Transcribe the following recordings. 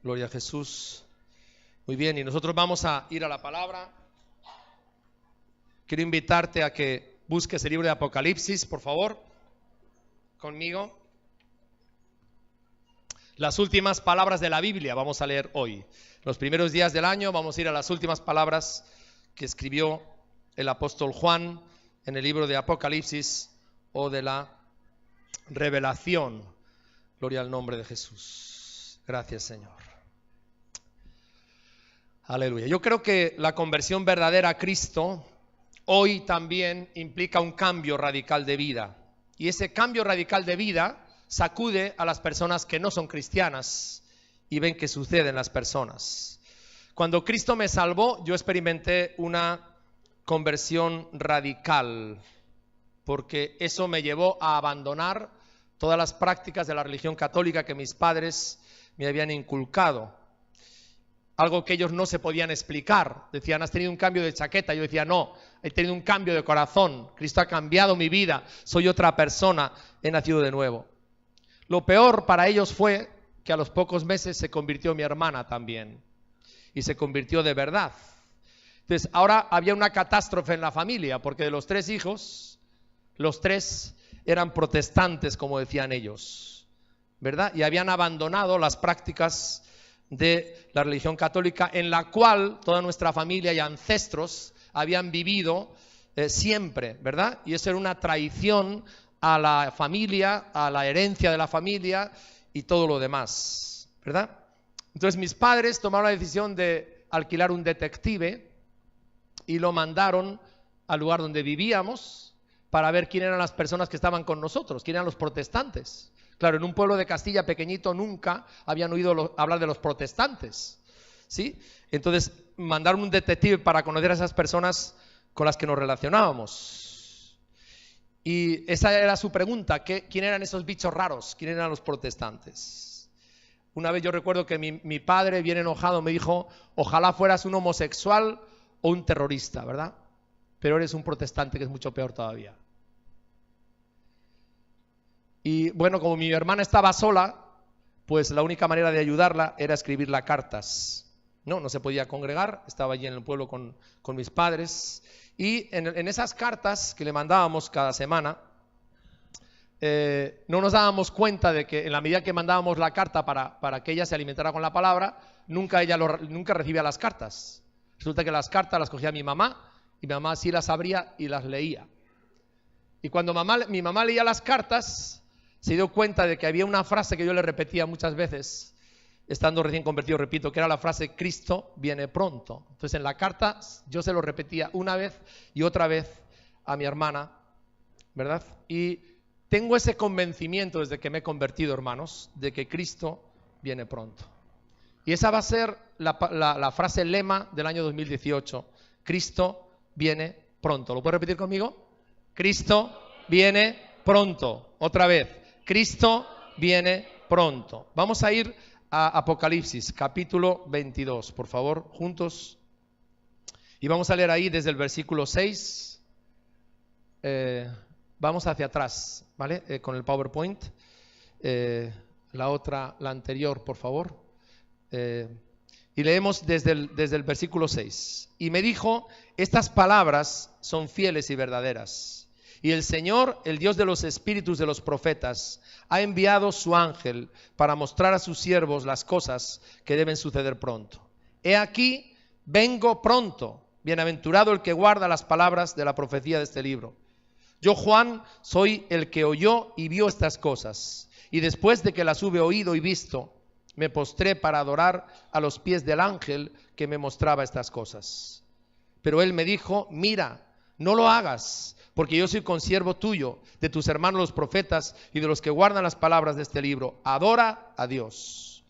Gloria a Jesús. Muy bien, y nosotros vamos a ir a la palabra. Quiero invitarte a que busques el libro de Apocalipsis, por favor, conmigo. Las últimas palabras de la Biblia vamos a leer hoy. Los primeros días del año vamos a ir a las últimas palabras que escribió el apóstol Juan en el libro de Apocalipsis o de la Revelación. Gloria al nombre de Jesús. Gracias, Señor. Aleluya. Yo creo que la conversión verdadera a Cristo hoy también implica un cambio radical de vida. Y ese cambio radical de vida sacude a las personas que no son cristianas y ven qué sucede en las personas. Cuando Cristo me salvó, yo experimenté una conversión radical, porque eso me llevó a abandonar todas las prácticas de la religión católica que mis padres me habían inculcado. Algo que ellos no se podían explicar. Decían, ¿has tenido un cambio de chaqueta? Yo decía, no, he tenido un cambio de corazón. Cristo ha cambiado mi vida, soy otra persona, he nacido de nuevo. Lo peor para ellos fue que a los pocos meses se convirtió mi hermana también. Y se convirtió de verdad. Entonces, ahora había una catástrofe en la familia, porque de los 3 hijos, los 3 eran protestantes, como decían ellos, ¿verdad? Y habían abandonado las prácticas de la religión católica, en la cual toda nuestra familia y ancestros habían vivido siempre, ¿verdad? Y eso era una traición a la familia, a la herencia de la familia y todo lo demás, ¿verdad? Entonces mis padres tomaron la decisión de alquilar un detective y lo mandaron al lugar donde vivíamos para ver quién eran las personas que estaban con nosotros, quién eran los protestantes. Claro, en un pueblo de Castilla pequeñito nunca habían oído hablar de los protestantes, ¿sí? Entonces mandaron un detective para conocer a esas personas con las que nos relacionábamos. Y esa era su pregunta, ¿quién eran esos bichos raros? ¿Quién eran los protestantes? Una vez yo recuerdo que mi padre, bien enojado, me dijo, ojalá fueras un homosexual o un terrorista, ¿verdad? Pero eres un protestante, que es mucho peor todavía. Y bueno, como mi hermana estaba sola, pues la única manera de ayudarla era escribirle cartas. No se podía congregar, estaba allí en el pueblo con mis padres. Y en esas cartas que le mandábamos cada semana, no nos dábamos cuenta de que en la medida que mandábamos la carta para que ella se alimentara con la palabra, nunca recibía las cartas. Resulta que las cartas las cogía mi mamá, y mi mamá sí las abría y las leía. Y cuando mi mamá leía las cartas, se dio cuenta de que había una frase que yo le repetía muchas veces, estando recién convertido, repito, que era la frase, Cristo viene pronto. Entonces en la carta yo se lo repetía una vez y otra vez a mi hermana, ¿verdad? Y tengo ese convencimiento desde que me he convertido, hermanos, de que Cristo viene pronto. Y esa va a ser la frase lema del año 2018, Cristo viene pronto. ¿Lo puedes repetir conmigo? Cristo viene pronto. Otra vez. Cristo viene pronto. Vamos a ir a Apocalipsis, capítulo 22, por favor, juntos. Y vamos a leer ahí desde el versículo 6. Vamos hacia atrás, ¿vale? Con el PowerPoint. La anterior, por favor. Y leemos desde el versículo 6. Y me dijo, estas palabras son fieles y verdaderas. Y el Señor, el Dios de los espíritus de los profetas, ha enviado su ángel para mostrar a sus siervos las cosas que deben suceder pronto. He aquí, vengo pronto. Bienaventurado el que guarda las palabras de la profecía de este libro. Yo, Juan, soy el que oyó y vio estas cosas. Y después de que las hube oído y visto, me postré para adorar a los pies del ángel que me mostraba estas cosas. Pero él me dijo, mira, no lo hagas, porque yo soy consiervo tuyo, de tus hermanos los profetas y de los que guardan las palabras de este libro. Adora a Dios.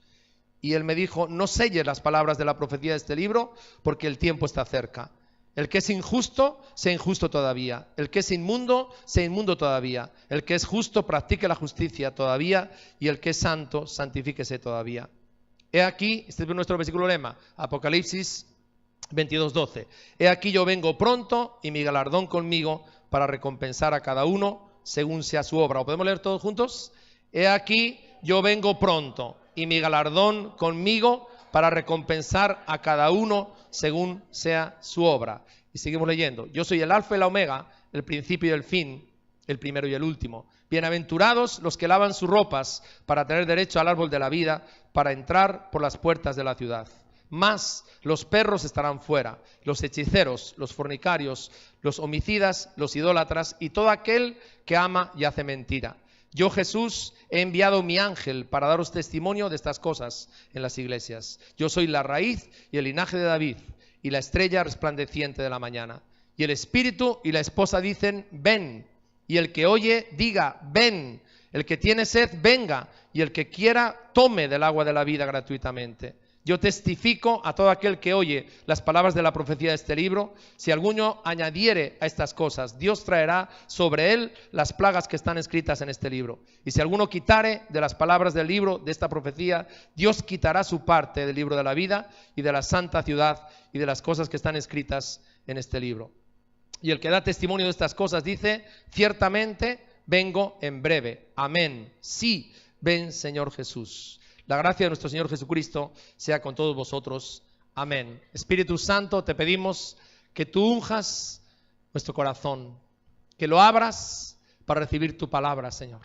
Y él me dijo, no selles las palabras de la profecía de este libro, porque el tiempo está cerca. El que es injusto, sea injusto todavía. El que es inmundo, sea inmundo todavía. El que es justo, practique la justicia todavía. Y el que es santo, santifíquese todavía. He aquí, este es nuestro versículo lema, Apocalipsis 22:12. He aquí yo vengo pronto y mi galardón conmigo para recompensar a cada uno según sea su obra. ¿O podemos leer todos juntos? He aquí yo vengo pronto y mi galardón conmigo para recompensar a cada uno según sea su obra. Y seguimos leyendo. Yo soy el alfa y la omega, el principio y el fin, el primero y el último. Bienaventurados los que lavan sus ropas para tener derecho al árbol de la vida, para entrar por las puertas de la ciudad. Mas los perros estarán fuera, los hechiceros, los fornicarios, los homicidas, los idólatras y todo aquel que ama y hace mentira. Yo, Jesús, he enviado mi ángel para daros testimonio de estas cosas en las iglesias. Yo soy la raíz y el linaje de David y la estrella resplandeciente de la mañana. Y el Espíritu y la esposa dicen, ven. Y el que oye, diga, ven. El que tiene sed, venga. Y el que quiera, tome del agua de la vida gratuitamente. Yo testifico a todo aquel que oye las palabras de la profecía de este libro. Si alguno añadiere a estas cosas, Dios traerá sobre él las plagas que están escritas en este libro. Y si alguno quitare de las palabras del libro de esta profecía, Dios quitará su parte del libro de la vida y de la santa ciudad y de las cosas que están escritas en este libro. Y el que da testimonio de estas cosas dice, ciertamente vengo en breve. Amén. Sí, ven Señor Jesús. La gracia de nuestro Señor Jesucristo sea con todos vosotros. Amén. Espíritu Santo, te pedimos que tú unjas nuestro corazón, que lo abras para recibir tu palabra, Señor.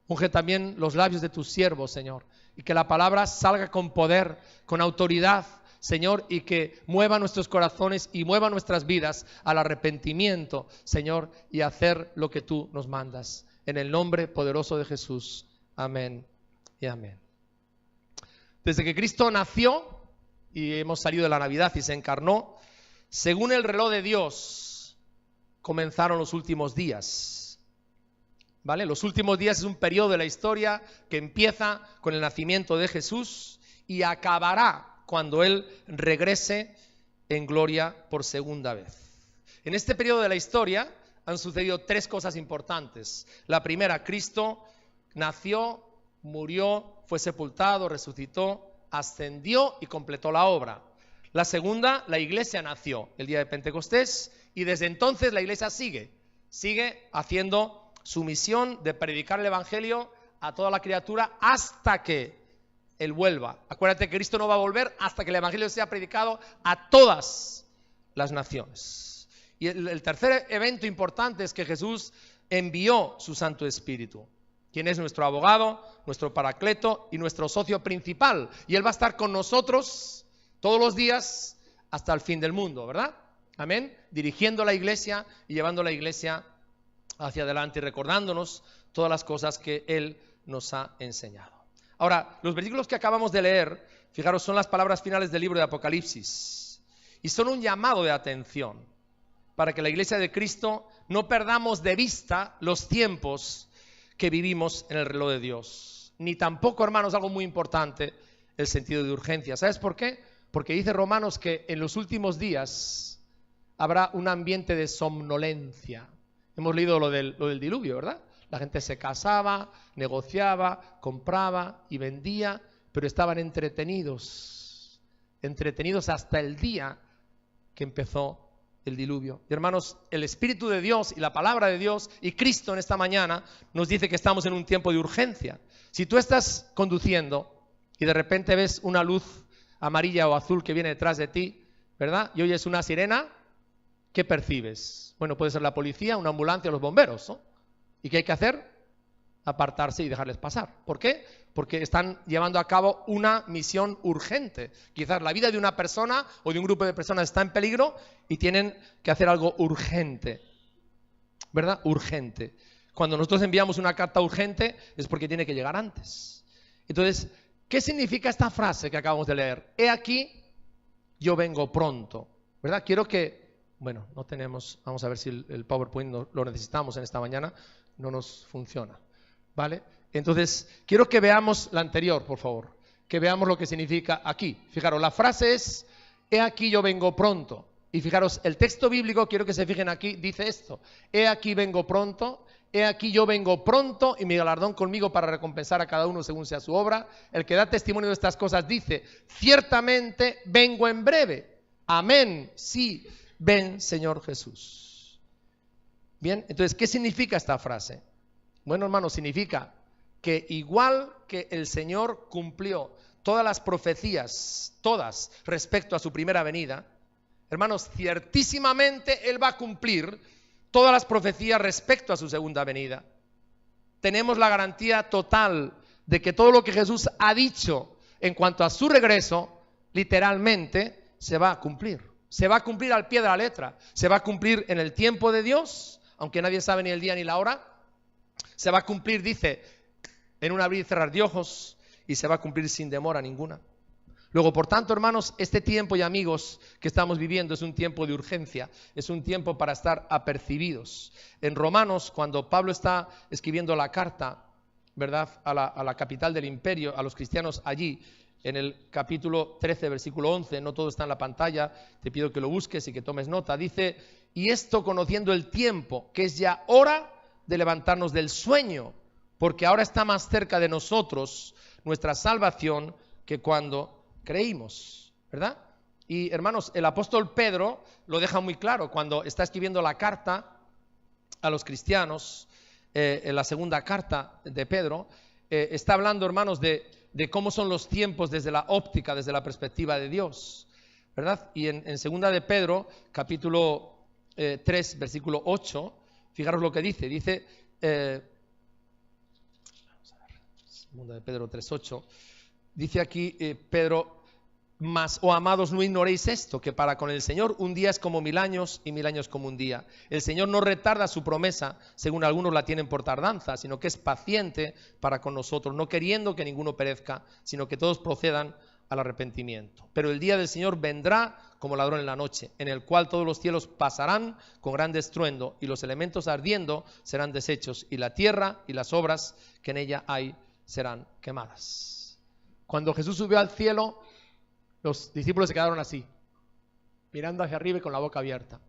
Unge también los labios de tus siervos, Señor, y que la palabra salga con poder, con autoridad, Señor, y que mueva nuestros corazones y mueva nuestras vidas al arrepentimiento, Señor, y a hacer lo que tú nos mandas. En el nombre poderoso de Jesús. Amén y amén. Desde que Cristo nació y hemos salido de la Navidad y se encarnó, según el reloj de Dios, comenzaron los últimos días. ¿Vale? Los últimos días es un periodo de la historia que empieza con el nacimiento de Jesús y acabará cuando Él regrese en gloria por segunda vez. En este periodo de la historia han sucedido tres cosas importantes. La primera, Cristo nació, murió, fue sepultado, resucitó, ascendió y completó la obra. La segunda, la iglesia nació el día de Pentecostés y desde entonces la iglesia sigue haciendo su misión de predicar el evangelio a toda la criatura hasta que Él vuelva. Acuérdate que Cristo no va a volver hasta que el evangelio sea predicado a todas las naciones. Y el tercer evento importante es que Jesús envió su Santo Espíritu, quien es nuestro abogado, nuestro paracleto y nuestro socio principal. Y Él va a estar con nosotros todos los días hasta el fin del mundo, ¿verdad? Amén. Dirigiendo la iglesia y llevando la iglesia hacia adelante y recordándonos todas las cosas que Él nos ha enseñado. Ahora, los versículos que acabamos de leer, fijaros, son las palabras finales del libro de Apocalipsis. Y son un llamado de atención para que la iglesia de Cristo no perdamos de vista los tiempos que vivimos en el reloj de Dios. Ni tampoco, hermanos, algo muy importante, el sentido de urgencia. ¿Sabes por qué? Porque dice Romanos que en los últimos días habrá un ambiente de somnolencia. Hemos leído lo del diluvio, ¿verdad? La gente se casaba, negociaba, compraba y vendía, pero estaban entretenidos hasta el día que empezó el diluvio. Y hermanos, el Espíritu de Dios y la palabra de Dios y Cristo en esta mañana nos dice que estamos en un tiempo de urgencia. Si tú estás conduciendo y de repente ves una luz amarilla o azul que viene detrás de ti, ¿verdad? Y oyes una sirena, ¿qué percibes? Bueno, puede ser la policía, una ambulancia o los bomberos, ¿no? ¿Y qué hay que hacer? Apartarse y dejarles pasar. ¿Por qué? Porque están llevando a cabo una misión urgente. Quizás la vida de una persona o de un grupo de personas está en peligro y tienen que hacer algo urgente, ¿verdad? Urgente. Cuando nosotros enviamos una carta urgente es porque tiene que llegar antes. Entonces, ¿qué significa esta frase que acabamos de leer? He aquí, yo vengo pronto, ¿verdad? Quiero que, bueno, no tenemos, vamos a ver si el PowerPoint lo necesitamos en esta mañana, no nos funciona, ¿vale? Entonces, quiero que veamos la anterior, por favor, que veamos lo que significa aquí. Fijaros, la frase es, he aquí yo vengo pronto. Y fijaros, el texto bíblico, quiero que se fijen aquí, dice esto, he aquí vengo pronto, he aquí yo vengo pronto y mi galardón conmigo para recompensar a cada uno según sea su obra. El que da testimonio de estas cosas dice, ciertamente vengo en breve. Amén, sí, ven Señor Jesús. Bien, entonces, ¿qué significa esta frase? Bueno, hermanos, significa que igual que el Señor cumplió todas las profecías, todas, respecto a su primera venida, hermanos, ciertísimamente Él va a cumplir todas las profecías respecto a su segunda venida. Tenemos la garantía total de que todo lo que Jesús ha dicho en cuanto a su regreso, literalmente se va a cumplir. Se va a cumplir al pie de la letra. Se va a cumplir en el tiempo de Dios, aunque nadie sabe ni el día ni la hora. Se va a cumplir, dice, en un abrir y cerrar de ojos, y se va a cumplir sin demora ninguna. Luego, por tanto, hermanos, este tiempo y amigos que estamos viviendo es un tiempo de urgencia, es un tiempo para estar apercibidos. En Romanos, cuando Pablo está escribiendo la carta, ¿verdad?, a la capital del imperio, a los cristianos allí, en el capítulo 13, versículo 11, no todo está en la pantalla, te pido que lo busques y que tomes nota, dice, y esto conociendo el tiempo, que es ya hora de levantarnos del sueño, porque ahora está más cerca de nosotros nuestra salvación que cuando creímos, ¿verdad? Y hermanos, el apóstol Pedro lo deja muy claro cuando está escribiendo la carta a los cristianos, en la segunda carta de Pedro, está hablando, hermanos, de cómo son los tiempos desde la óptica, desde la perspectiva de Dios, ¿verdad? Y en segunda de Pedro, capítulo 3, versículo 8, fijaros lo que dice, segunda de Pedro 3, 8, dice aquí Pedro, mas, oh amados, no ignoréis esto, que para con el Señor un día es como 1000 años y 1000 años como un día. El Señor no retarda su promesa, según algunos la tienen por tardanza, sino que es paciente para con nosotros, no queriendo que ninguno perezca, sino que todos procedan al arrepentimiento. Pero el día del Señor vendrá como ladrón en la noche, en el cual todos los cielos pasarán con gran estruendo, y los elementos ardiendo serán deshechos, y la tierra y las obras que en ella hay serán quemadas. Cuando Jesús subió al cielo, los discípulos se quedaron así, mirando hacia arriba y con la boca abierta.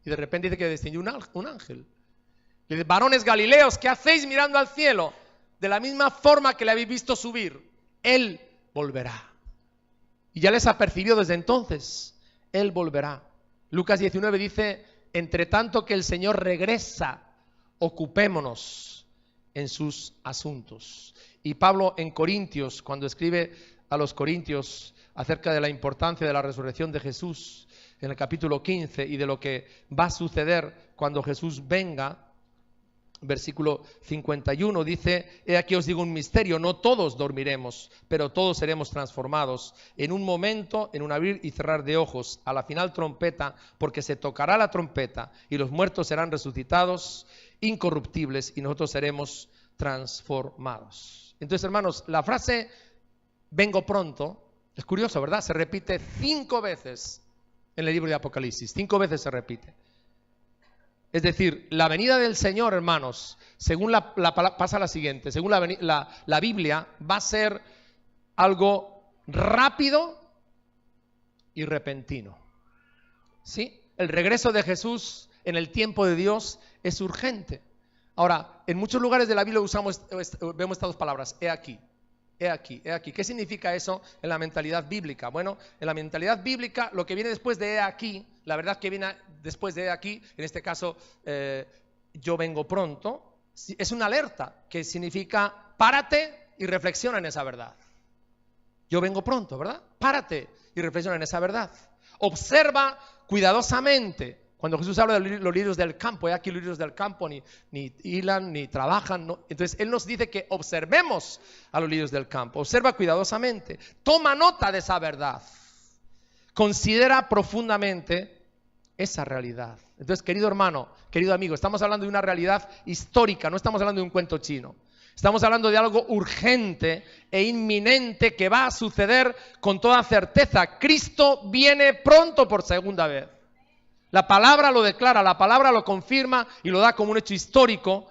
Y de repente dice que descendió un ángel. Y dice, varones galileos, ¿qué hacéis mirando al cielo? De la misma forma que le habéis visto subir, Él volverá. Y ya les apercibió desde entonces, Él volverá. Lucas 19 dice, entre tanto que el Señor regresa, ocupémonos en sus asuntos. Y Pablo en Corintios, cuando escribe a los Corintios acerca de la importancia de la resurrección de Jesús, en el capítulo 15, y de lo que va a suceder cuando Jesús venga, versículo 51, dice, he aquí os digo un misterio, no todos dormiremos, pero todos seremos transformados en un momento, en un abrir y cerrar de ojos, a la final trompeta, porque se tocará la trompeta, y los muertos serán resucitados, incorruptibles, y nosotros seremos transformados. Entonces, hermanos, la frase vengo pronto, es curioso, ¿verdad? Se repite 5 veces en el libro de Apocalipsis, 5 veces se repite. Es decir, la venida del Señor, hermanos, según pasa la siguiente, según la Biblia, va a ser algo rápido y repentino. ¿Sí? El regreso de Jesús en el tiempo de Dios es urgente. Ahora, en muchos lugares de la Biblia vemos estas dos palabras, he aquí. He aquí, he aquí. ¿Qué significa eso en la mentalidad bíblica? Bueno, en la mentalidad bíblica, lo que viene después de he aquí, la verdad que viene después de he aquí, en este caso, yo vengo pronto, es una alerta que significa párate y reflexiona en esa verdad. Yo vengo pronto, ¿verdad? Párate y reflexiona en esa verdad. Observa cuidadosamente. Cuando Jesús habla de los lirios del campo, aquí los lirios del campo ni hilan, ni trabajan, ¿no? Entonces Él nos dice que observemos a los lirios del campo. Observa cuidadosamente. Toma nota de esa verdad. Considera profundamente esa realidad. Entonces, querido hermano, querido amigo, estamos hablando de una realidad histórica, no estamos hablando de un cuento chino. Estamos hablando de algo urgente e inminente que va a suceder con toda certeza. Cristo viene pronto por segunda vez. La palabra lo declara, la palabra lo confirma y lo da como un hecho histórico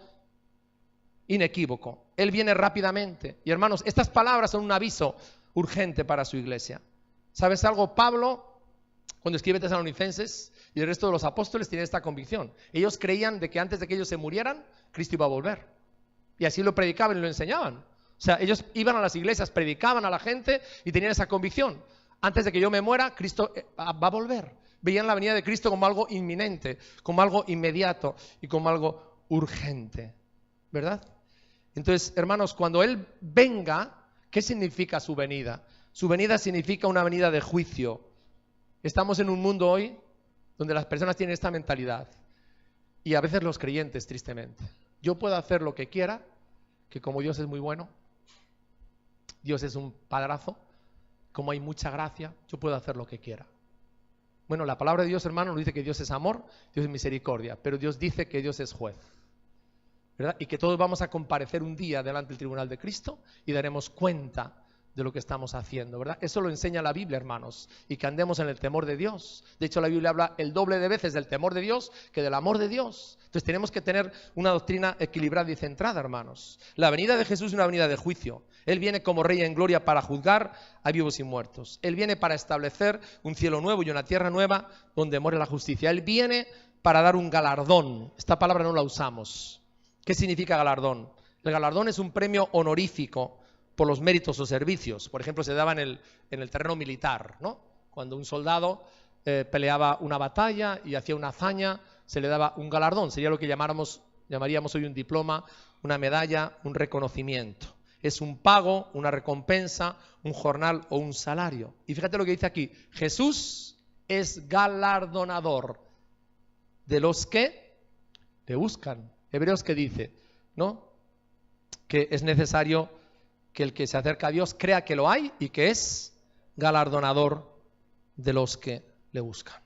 inequívoco. Él viene rápidamente. Y hermanos, estas palabras son un aviso urgente para su iglesia. ¿Sabes algo? Pablo, cuando escribe Tesalonicenses, y el resto de los apóstoles tienen esta convicción. Ellos creían de que antes de que ellos se murieran, Cristo iba a volver. Y así lo predicaban y lo enseñaban. O sea, ellos iban a las iglesias, predicaban a la gente y tenían esa convicción. Antes de que yo me muera, Cristo va a volver. Veían la venida de Cristo como algo inminente, como algo inmediato y como algo urgente, ¿verdad? Entonces, hermanos, cuando Él venga, ¿qué significa su venida? Su venida significa una venida de juicio. Estamos en un mundo hoy donde las personas tienen esta mentalidad. Y a veces los creyentes, tristemente. Yo puedo hacer lo que quiera, que como Dios es muy bueno, Dios es un padrazo, como hay mucha gracia, yo puedo hacer lo que quiera. Bueno, la palabra de Dios, hermano, nos dice que Dios es amor, Dios es misericordia, pero Dios dice que Dios es juez, ¿verdad? Y que todos vamos a comparecer un día delante del tribunal de Cristo y daremos cuenta de lo que estamos haciendo, ¿verdad? Eso lo enseña la Biblia, hermanos, y que andemos en el temor de Dios. De hecho, la Biblia habla el doble de veces del temor de Dios que del amor de Dios. Entonces tenemos que tener una doctrina equilibrada y centrada, hermanos. La venida de Jesús es una venida de juicio. Él viene como Rey en gloria para juzgar a vivos y muertos. Él viene para establecer un cielo nuevo y una tierra nueva donde more la justicia. Él viene para dar un galardón. Esta palabra no la usamos. ¿Qué significa galardón? El galardón es un premio honorífico por los méritos o servicios. Por ejemplo, se daba en el terreno militar, ¿no? Cuando un soldado peleaba una batalla y hacía una hazaña, se le daba un galardón. Sería lo que llamaríamos hoy un diploma, una medalla, un reconocimiento. Es un pago, una recompensa, un jornal o un salario. Y fíjate lo que dice aquí. Jesús es galardonador de los que le buscan. Hebreos, que dice, ¿no? Que es necesario que el que se acerca a Dios crea que lo hay y que es galardonador de los que le buscan.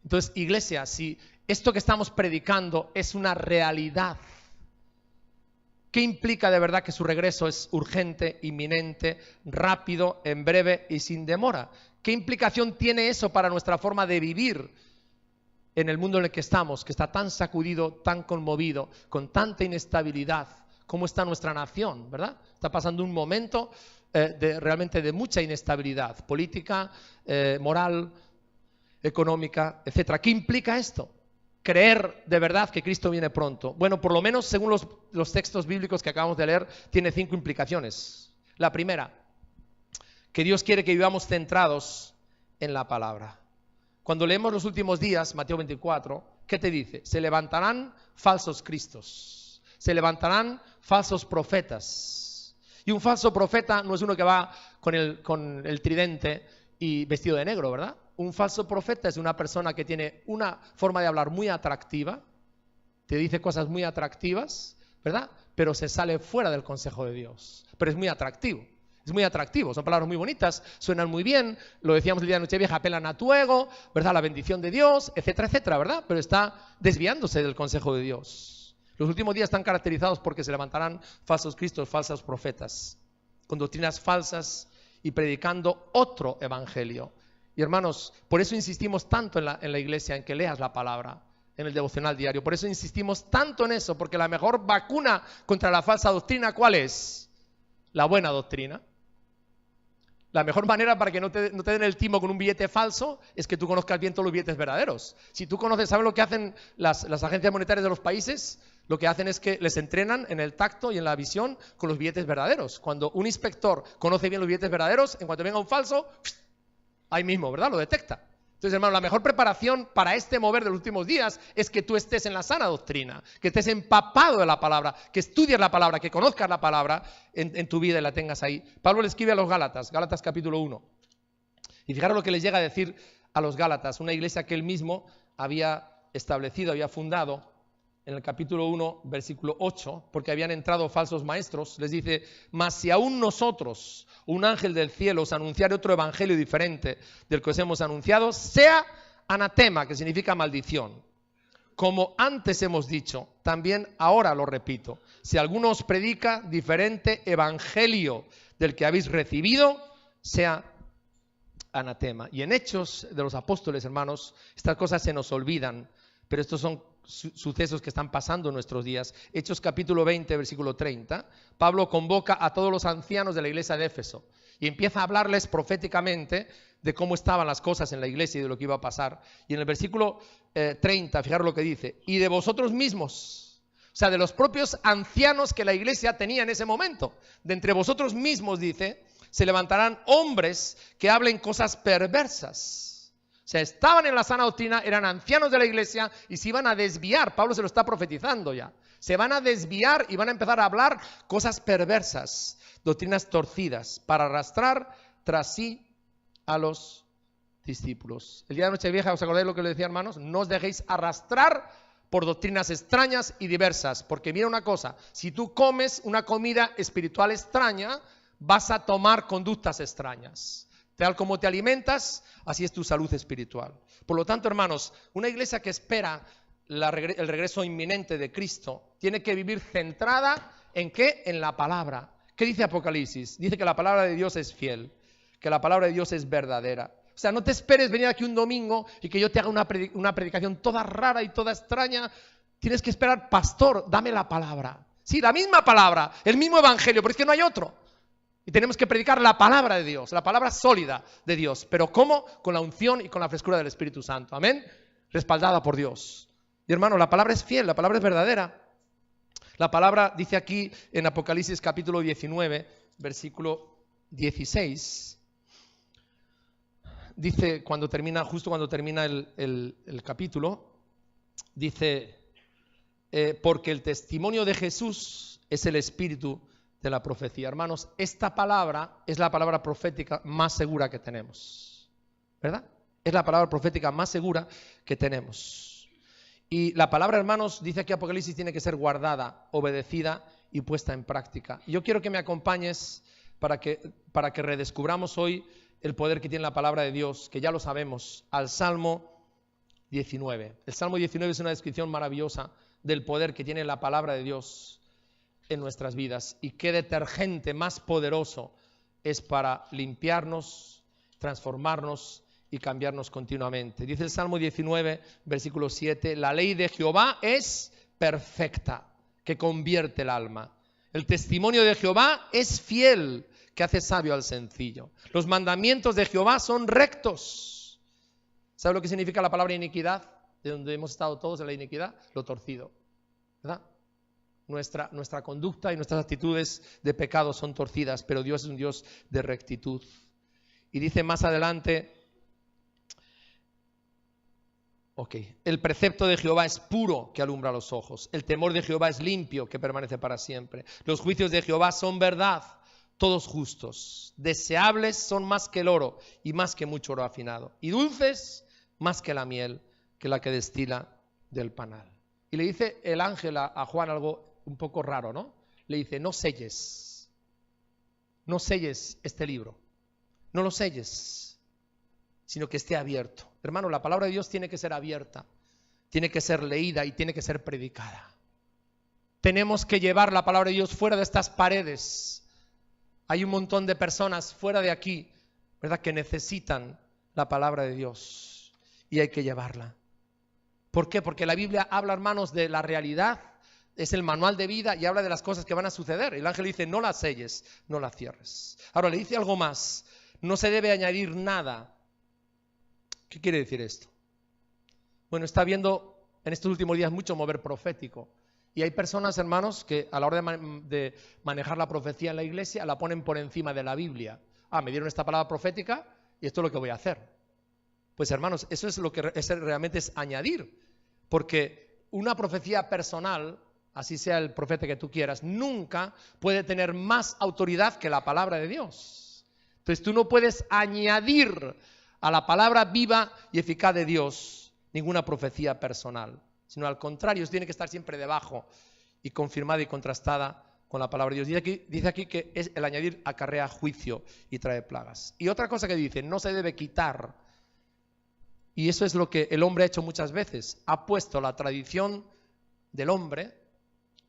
Entonces, iglesia, si esto que estamos predicando es una realidad, ¿qué implica de verdad que su regreso es urgente, inminente, rápido, en breve y sin demora? ¿Qué implicación tiene eso para nuestra forma de vivir en el mundo en el que estamos, que está tan sacudido, tan conmovido, con tanta inestabilidad? ¿Cómo está nuestra nación, verdad? Está pasando un momento realmente de mucha inestabilidad política, moral, económica, etcétera. ¿Qué implica esto? Creer de verdad que Cristo viene pronto. Bueno, por lo menos según los textos bíblicos que acabamos de leer, tiene 5 implicaciones. La primera, que Dios quiere que vivamos centrados en la palabra. Cuando leemos los últimos días, Mateo 24, ¿qué te dice? Se levantarán falsos cristos. Se levantarán falsos profetas. Y un falso profeta no es uno que va con el tridente y vestido de negro, ¿verdad? Un falso profeta es una persona que tiene una forma de hablar muy atractiva, te dice cosas muy atractivas, ¿verdad? Pero se sale fuera del consejo de Dios. Pero es muy atractivo. Es muy atractivo, son palabras muy bonitas, suenan muy bien, lo decíamos el día de Nochevieja, apelan a tu ego, ¿verdad? La bendición de Dios, etcétera, etcétera, ¿verdad? Pero está desviándose del consejo de Dios. Los últimos días están caracterizados porque se levantarán falsos cristos, falsos profetas, con doctrinas falsas y predicando otro evangelio. Y hermanos, por eso insistimos tanto en la iglesia, en que leas la palabra, en el devocional diario. Por eso insistimos tanto en eso, porque la mejor vacuna contra la falsa doctrina, ¿cuál es? La buena doctrina. La mejor manera para que no te den el timo con un billete falso es que tú conozcas bien todos los billetes verdaderos. Si tú conoces, ¿sabes lo que hacen las agencias monetarias de los países? Lo que hacen es que les entrenan en el tacto y en la visión con los billetes verdaderos. Cuando un inspector conoce bien los billetes verdaderos, en cuanto venga un falso, ahí mismo, ¿verdad? Lo detecta. Entonces, hermano, la mejor preparación para este mover de los últimos días es que tú estés en la sana doctrina, que estés empapado de la palabra, que estudies la palabra, que conozcas la palabra en tu vida y la tengas ahí. Pablo le escribe a los Gálatas, Gálatas capítulo 1. Y fijaros lo que les llega a decir a los Gálatas, una iglesia que él mismo había establecido, había fundado, en el capítulo 1, versículo 8, porque habían entrado falsos maestros, les dice, mas si aún nosotros, un ángel del cielo, os anunciare otro evangelio diferente del que os hemos anunciado, sea anatema, que significa maldición. Como antes hemos dicho, también ahora lo repito, si alguno os predica diferente evangelio del que habéis recibido, sea anatema. Y en Hechos de los Apóstoles, hermanos, estas cosas se nos olvidan, pero estos son sucesos que están pasando en nuestros días. Hechos capítulo 20, versículo 30, Pablo convoca a todos los ancianos de la iglesia de Éfeso y empieza a hablarles proféticamente de cómo estaban las cosas en la iglesia y de lo que iba a pasar. Y en el versículo 30, fijaros lo que dice, y de vosotros mismos, o sea, de los propios ancianos que la iglesia tenía en ese momento, de entre vosotros mismos, dice, se levantarán hombres que hablen cosas perversas. O sea, estaban en la sana doctrina, eran ancianos de la iglesia y se iban a desviar. Pablo se lo está profetizando ya. Se van a desviar y van a empezar a hablar cosas perversas, doctrinas torcidas, para arrastrar tras sí a los discípulos. El día de Nochevieja, ¿os acordáis lo que le decía, hermanos? No os dejéis arrastrar por doctrinas extrañas y diversas, porque mira una cosa, si tú comes una comida espiritual extraña, vas a tomar conductas extrañas. Tal como te alimentas, así es tu salud espiritual. Por lo tanto, hermanos, una iglesia que espera el regreso inminente de Cristo tiene que vivir centrada ¿en qué? En la palabra. ¿Qué dice Apocalipsis? Dice que la palabra de Dios es fiel, que la palabra de Dios es verdadera. O sea, no te esperes venir aquí un domingo y que yo te haga una predicación toda rara y toda extraña. Tienes que esperar, pastor, dame la palabra. Sí, la misma palabra, el mismo evangelio, pero es que no hay otro. Y tenemos que predicar la palabra de Dios, la palabra sólida de Dios. ¿Pero cómo? Con la unción y con la frescura del Espíritu Santo. Amén. Respaldada por Dios. Y hermano, la palabra es fiel, la palabra es verdadera. La palabra dice aquí en Apocalipsis capítulo 19, versículo 16. Dice, justo cuando termina el capítulo, dice, porque el testimonio de Jesús es el espíritu de la profecía. Hermanos, esta palabra es la palabra profética más segura que tenemos, ¿verdad? Es la palabra profética más segura que tenemos. Y la palabra, hermanos, dice aquí Apocalipsis, tiene que ser guardada, obedecida y puesta en práctica. Y yo quiero que me acompañes para que redescubramos hoy el poder que tiene la palabra de Dios, que ya lo sabemos, al Salmo 19. El Salmo 19 es una descripción maravillosa del poder que tiene la palabra de Dios en nuestras vidas. Y qué detergente más poderoso es para limpiarnos, transformarnos y cambiarnos continuamente. Dice el Salmo 19, versículo 7, la ley de Jehová es perfecta, que convierte el alma. El testimonio de Jehová es fiel, que hace sabio al sencillo. Los mandamientos de Jehová son rectos. ¿Sabe lo que significa la palabra iniquidad? De donde hemos estado todos en la iniquidad, lo torcido, ¿verdad? Nuestra conducta y nuestras actitudes de pecado son torcidas, pero Dios es un Dios de rectitud. Y dice más adelante, el precepto de Jehová es puro, que alumbra los ojos. El temor de Jehová es limpio, que permanece para siempre. Los juicios de Jehová son verdad, todos justos. Deseables son más que el oro y más que mucho oro afinado. Y dulces más que la miel, que la que destila del panal. Y le dice el ángel a Juan algo un poco raro, ¿no? Le dice, no selles este libro, no lo selles, sino que esté abierto. Hermano, la palabra de Dios tiene que ser abierta, tiene que ser leída y tiene que ser predicada. Tenemos que llevar la palabra de Dios fuera de estas paredes. Hay un montón de personas fuera de aquí, ¿verdad?, que necesitan la palabra de Dios y hay que llevarla. ¿Por qué? Porque la Biblia habla, hermanos, de la realidad, es el manual de vida y habla de las cosas que van a suceder. El ángel dice, no las selles, no las cierres. Ahora le dice algo más, no se debe añadir nada. ¿Qué quiere decir esto? Bueno, está habiendo en estos últimos días mucho mover profético. Y hay personas, hermanos, que a la hora de manejar la profecía en la iglesia la ponen por encima de la Biblia. Me dieron esta palabra profética y esto es lo que voy a hacer. Pues hermanos, eso es lo que realmente es añadir. Porque una profecía personal, así sea el profeta que tú quieras, nunca puede tener más autoridad que la palabra de Dios. Entonces tú no puedes añadir a la palabra viva y eficaz de Dios ninguna profecía personal, sino al contrario, tiene que estar siempre debajo y confirmada y contrastada con la palabra de Dios. Dice aquí que el añadir acarrea juicio y trae plagas. Y otra cosa que dice, no se debe quitar. Y eso es lo que el hombre ha hecho muchas veces. Ha puesto la tradición del hombre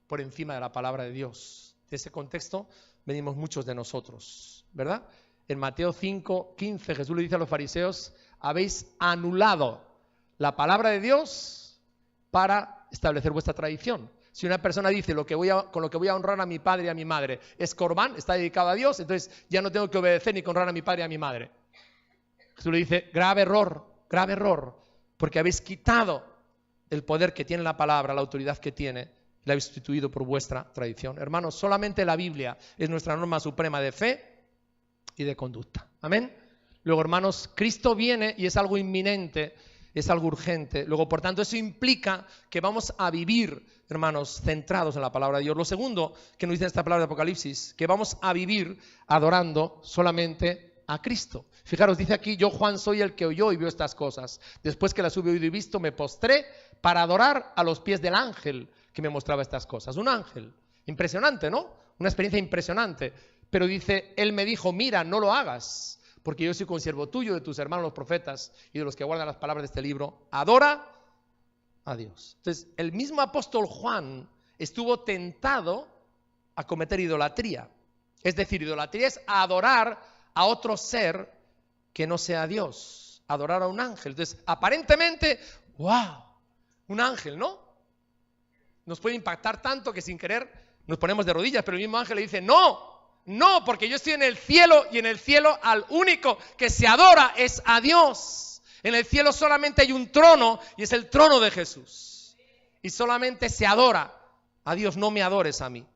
por encima de la palabra de Dios. De ese contexto venimos muchos de nosotros, ¿verdad? En Mateo 5:15 Jesús le dice a los fariseos, habéis anulado la palabra de Dios para establecer vuestra tradición. Si una persona dice con lo que voy a honrar a mi padre y a mi madre es corbán, está dedicado a Dios, entonces ya no tengo que obedecer ni que honrar a mi padre y a mi madre. Jesús le dice, grave error, porque habéis quitado el poder que tiene la palabra, la autoridad que tiene, y la habéis sustituido por vuestra tradición. Hermanos, solamente la Biblia es nuestra norma suprema de fe y de conducta. Amén. Luego, hermanos, Cristo viene y es algo inminente, es algo urgente. Luego, por tanto, eso implica que vamos a vivir, hermanos, centrados en la palabra de Dios. Lo segundo que nos dice esta palabra de Apocalipsis, que vamos a vivir adorando solamente a Cristo. Fijaros, dice aquí, yo Juan soy el que oyó y vio estas cosas. Después que las hube oído y visto, me postré para adorar a los pies del ángel que me mostraba estas cosas. Un ángel. Impresionante, ¿no? Una experiencia impresionante. Pero dice, él me dijo, mira, no lo hagas, porque yo soy consiervo tuyo, de tus hermanos los profetas y de los que guardan las palabras de este libro. Adora a Dios. Entonces, el mismo apóstol Juan estuvo tentado a cometer idolatría. Es decir, idolatría es adorar a otro ser que no sea Dios, adorar a un ángel. Entonces, aparentemente, wow, un ángel, ¿no? Nos puede impactar tanto que sin querer nos ponemos de rodillas, pero el mismo ángel le dice, no, no, porque yo estoy en el cielo y en el cielo al único que se adora es a Dios. En el cielo solamente hay un trono y es el trono de Jesús. Y solamente se adora a Dios, no me adores a mí.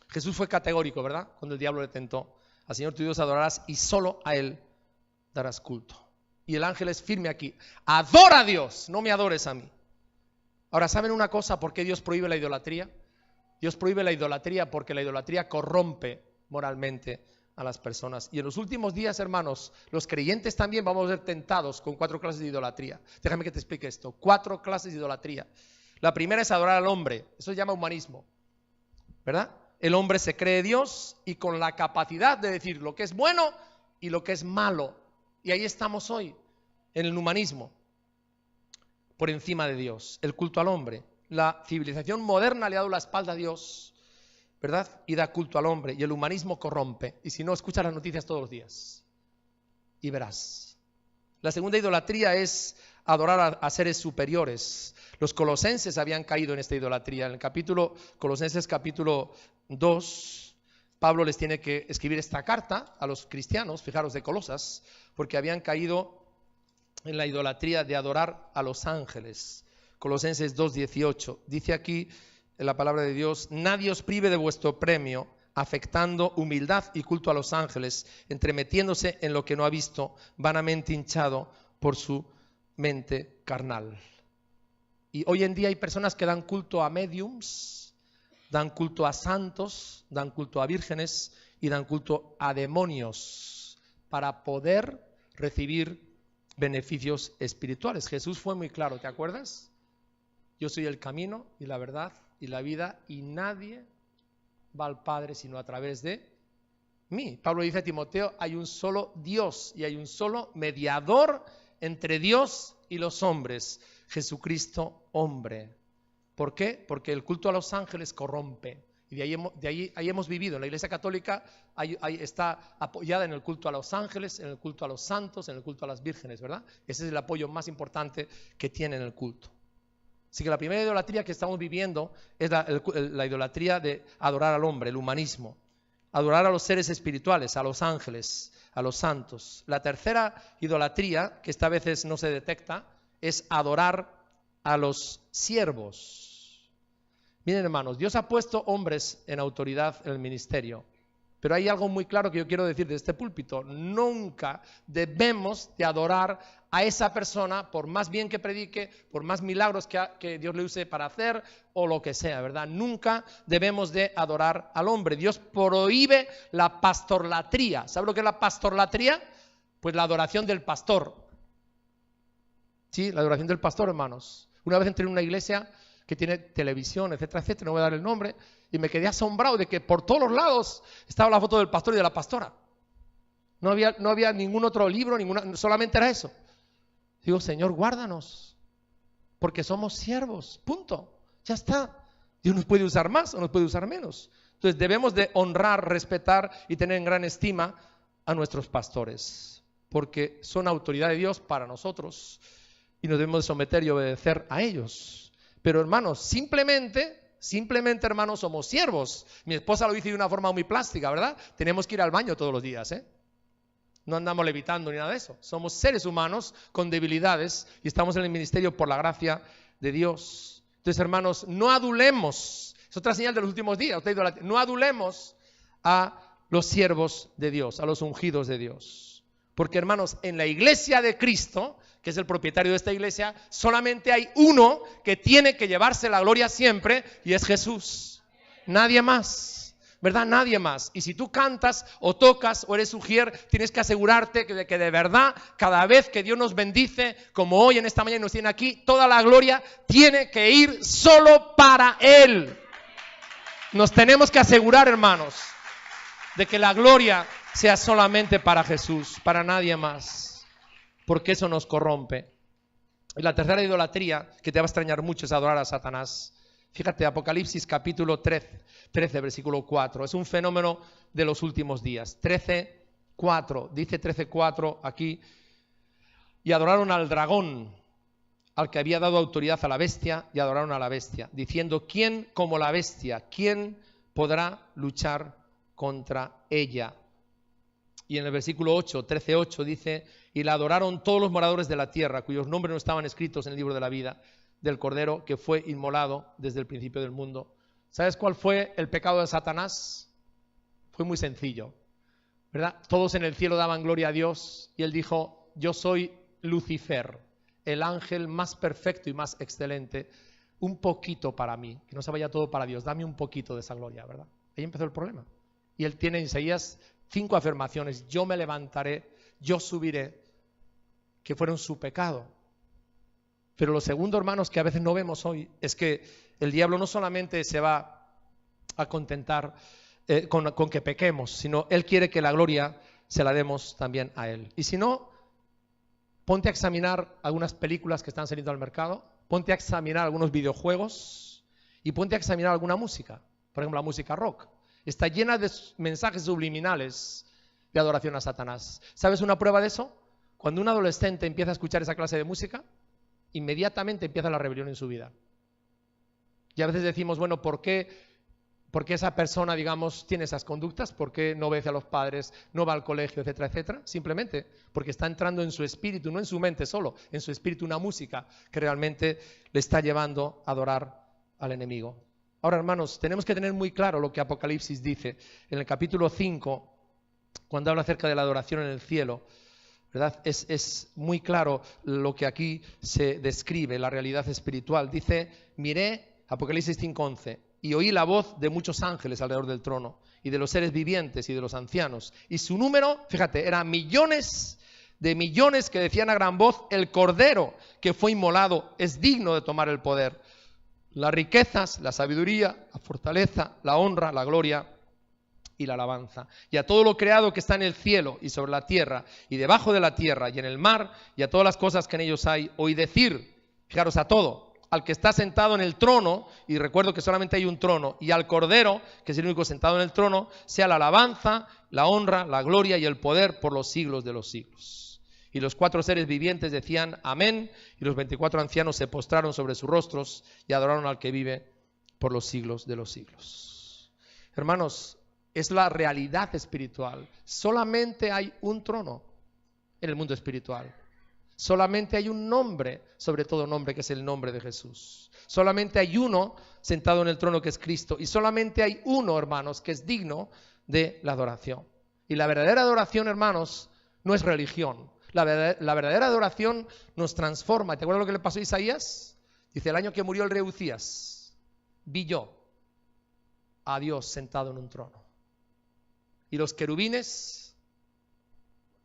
Jesús fue categórico, ¿verdad? Cuando el diablo le tentó. Al Señor tu Dios adorarás y solo a Él darás culto. Y el ángel es firme aquí. Adora a Dios, no me adores a mí. Ahora, ¿saben una cosa? ¿Por qué Dios prohíbe la idolatría? Dios prohíbe la idolatría porque la idolatría corrompe moralmente a las personas. Y en los últimos días, hermanos, los creyentes también vamos a ser tentados con 4 clases de idolatría. Déjame que te explique esto. 4 clases de idolatría. La primera es adorar al hombre. Eso se llama humanismo, ¿verdad? El hombre se cree Dios y con la capacidad de decir lo que es bueno y lo que es malo. Y ahí estamos hoy, en el humanismo, por encima de Dios. El culto al hombre. La civilización moderna le ha dado la espalda a Dios, ¿verdad? Y da culto al hombre. Y el humanismo corrompe. Y si no, escucha las noticias todos los días y verás. La segunda idolatría es adorar a seres superiores. Los colosenses habían caído en esta idolatría. En el Colosenses capítulo 2, Pablo les tiene que escribir esta carta a los cristianos, fijaros, de Colosas, porque habían caído en la idolatría de adorar a los ángeles. Colosenses 2:18, dice aquí en la palabra de Dios, nadie os prive de vuestro premio, afectando humildad y culto a los ángeles, entremetiéndose en lo que no ha visto, vanamente hinchado por su mente carnal. Y hoy en día hay personas que dan culto a mediums, dan culto a santos, dan culto a vírgenes y dan culto a demonios para poder recibir beneficios espirituales. Jesús fue muy claro, ¿te acuerdas? Yo soy el camino y la verdad y la vida y nadie va al Padre sino a través de mí. Pablo dice a Timoteo, hay un solo Dios y hay un solo mediador entre Dios y los hombres, Jesucristo hombre. ¿Por qué? Porque el culto a los ángeles corrompe. Y ahí hemos vivido. En la Iglesia Católica ahí está apoyada en el culto a los ángeles, en el culto a los santos, en el culto a las vírgenes, ¿verdad? Ese es el apoyo más importante que tiene en el culto. Así que la primera idolatría que estamos viviendo es la idolatría de adorar al hombre, el humanismo. Adorar a los seres espirituales, a los ángeles, a los santos. La tercera idolatría, que esta vez no se detecta, es adorar a los siervos. Miren, hermanos, Dios ha puesto hombres en autoridad en el ministerio. Pero hay algo muy claro que yo quiero decir de este púlpito. Nunca debemos de adorar a esa persona, por más bien que predique, por más milagros que Dios le use para hacer o lo que sea, ¿verdad? Nunca debemos de adorar al hombre. Dios prohíbe la pastorlatría. ¿Sabe lo que es la pastorlatría? Pues la adoración del pastor. Sí, la adoración del pastor, hermanos. Una vez entré en una iglesia que tiene televisión, etcétera, etcétera, no voy a dar el nombre, y me quedé asombrado de que por todos los lados estaba la foto del pastor y de la pastora. No había ningún otro libro, solamente era eso. Digo, Señor, guárdanos, porque somos siervos, punto, ya está. Dios nos puede usar más o nos puede usar menos. Entonces debemos de honrar, respetar y tener en gran estima a nuestros pastores, porque son autoridad de Dios para nosotros y nos debemos de someter y obedecer a ellos. Pero hermanos, simplemente, hermanos, somos siervos. Mi esposa lo dice de una forma muy plástica, ¿verdad? Tenemos que ir al baño todos los días, ¿eh? No andamos levitando ni nada de eso. Somos seres humanos con debilidades y estamos en el ministerio por la gracia de Dios. Entonces, hermanos, no adulemos. Es otra señal de los últimos días. No adulemos a los siervos de Dios, a los ungidos de Dios. Porque, hermanos, en la iglesia de Cristo, que es el propietario de esta iglesia, solamente hay uno que tiene que llevarse la gloria siempre, y es Jesús. Nadie más, ¿verdad? Nadie más. Y si tú cantas o tocas o eres ujier, tienes que asegurarte de que de verdad, cada vez que Dios nos bendice, como hoy en esta mañana nos tiene aquí, toda la gloria tiene que ir solo para Él. Nos tenemos que asegurar, hermanos, de que la gloria sea solamente para Jesús, para nadie más, porque eso nos corrompe. Y la tercera idolatría, que te va a extrañar mucho, es adorar a Satanás. Fíjate, Apocalipsis capítulo 13, versículo 4, es un fenómeno de los últimos días. 13:4, dice 13:4 aquí, y adoraron al dragón, al que había dado autoridad a la bestia, y adoraron a la bestia, diciendo, ¿quién como la bestia? ¿Quién podrá luchar contra ella? Y en el versículo 8, 13:8 dice, y la adoraron todos los moradores de la tierra, cuyos nombres no estaban escritos en el libro de la vida del Cordero, que fue inmolado desde el principio del mundo. ¿Sabes cuál fue el pecado de Satanás? Fue muy sencillo, ¿verdad? Todos en el cielo daban gloria a Dios, y él dijo, yo soy Lucifer, el ángel más perfecto y más excelente, un poquito para mí, que no se vaya todo para Dios, dame un poquito de esa gloria, ¿verdad? Ahí empezó el problema. Y él tiene en Isaías 5 afirmaciones, yo me levantaré, yo subiré, que fueron su pecado. Pero lo segundo, hermanos, que a veces no vemos hoy, es que el diablo no solamente se va a contentar con que pequemos, sino él quiere que la gloria se la demos también a él. Y si no, ponte a examinar algunas películas que están saliendo al mercado, ponte a examinar algunos videojuegos y ponte a examinar alguna música, por ejemplo la música rock. Está llena de mensajes subliminales de adoración a Satanás. ¿Sabes una prueba de eso? Cuando un adolescente empieza a escuchar esa clase de música, inmediatamente empieza la rebelión en su vida. Y a veces decimos, bueno, ¿por qué esa persona, digamos, tiene esas conductas? ¿Por qué no obedece a los padres, no va al colegio, etcétera, etcétera? Simplemente porque está entrando en su espíritu, no en su mente solo, en su espíritu una música que realmente le está llevando a adorar al enemigo. Ahora, hermanos, tenemos que tener muy claro lo que Apocalipsis dice. En el capítulo 5, cuando habla acerca de la adoración en el cielo, ¿verdad? Es muy claro lo que aquí se describe, la realidad espiritual. Dice, miré, Apocalipsis 5:11, y oí la voz de muchos ángeles alrededor del trono, y de los seres vivientes y de los ancianos. Y su número, fíjate, eran millones de millones que decían a gran voz, el Cordero que fue inmolado es digno de tomar el poder, las riquezas, la sabiduría, la fortaleza, la honra, la gloria y la alabanza. Y a todo lo creado que está en el cielo y sobre la tierra y debajo de la tierra y en el mar y a todas las cosas que en ellos hay, oí decir, fijaros a todo, al que está sentado en el trono, y recuerdo que solamente hay un trono, y al Cordero, que es el único sentado en el trono, sea la alabanza, la honra, la gloria y el poder por los siglos de los siglos. Y los 4 seres vivientes decían amén, y los 24 ancianos se postraron sobre sus rostros y adoraron al que vive por los siglos de los siglos. Hermanos, es la realidad espiritual. Solamente hay un trono en el mundo espiritual. Solamente hay un nombre, sobre todo nombre, que es el nombre de Jesús. Solamente hay uno sentado en el trono, que es Cristo. Y solamente hay uno, hermanos, que es digno de la adoración. Y la verdadera adoración, hermanos, no es religión. La verdadera adoración nos transforma. ¿Te acuerdas lo que le pasó a Isaías? Dice, el año que murió el rey Uzías, vi yo a Dios sentado en un trono. Y los querubines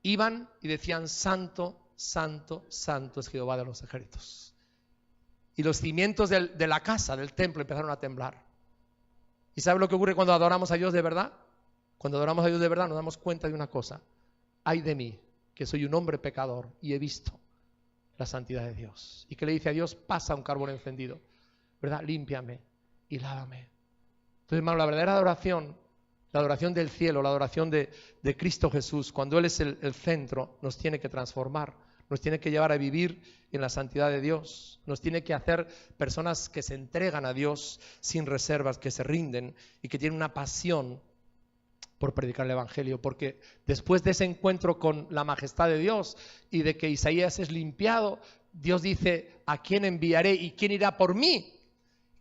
iban y decían, santo, santo, santo es Jehová de los ejércitos. Y los cimientos de la casa, del templo, empezaron a temblar. ¿Y sabes lo que ocurre cuando adoramos a Dios de verdad? Cuando adoramos a Dios de verdad nos damos cuenta de una cosa. Ay de mí, que soy un hombre pecador y he visto la santidad de Dios. ¿Y que le dice a Dios? Pasa un carbón encendido, ¿verdad? Límpiame y lávame. Entonces, hermano, la verdadera adoración, la adoración del cielo, la adoración de Cristo Jesús, cuando Él es el centro, nos tiene que transformar, nos tiene que llevar a vivir en la santidad de Dios, nos tiene que hacer personas que se entregan a Dios sin reservas, que se rinden y que tienen una pasión por predicar el Evangelio, porque después de ese encuentro con la majestad de Dios y de que Isaías es limpiado, Dios dice, ¿a quién enviaré y quién irá por mí?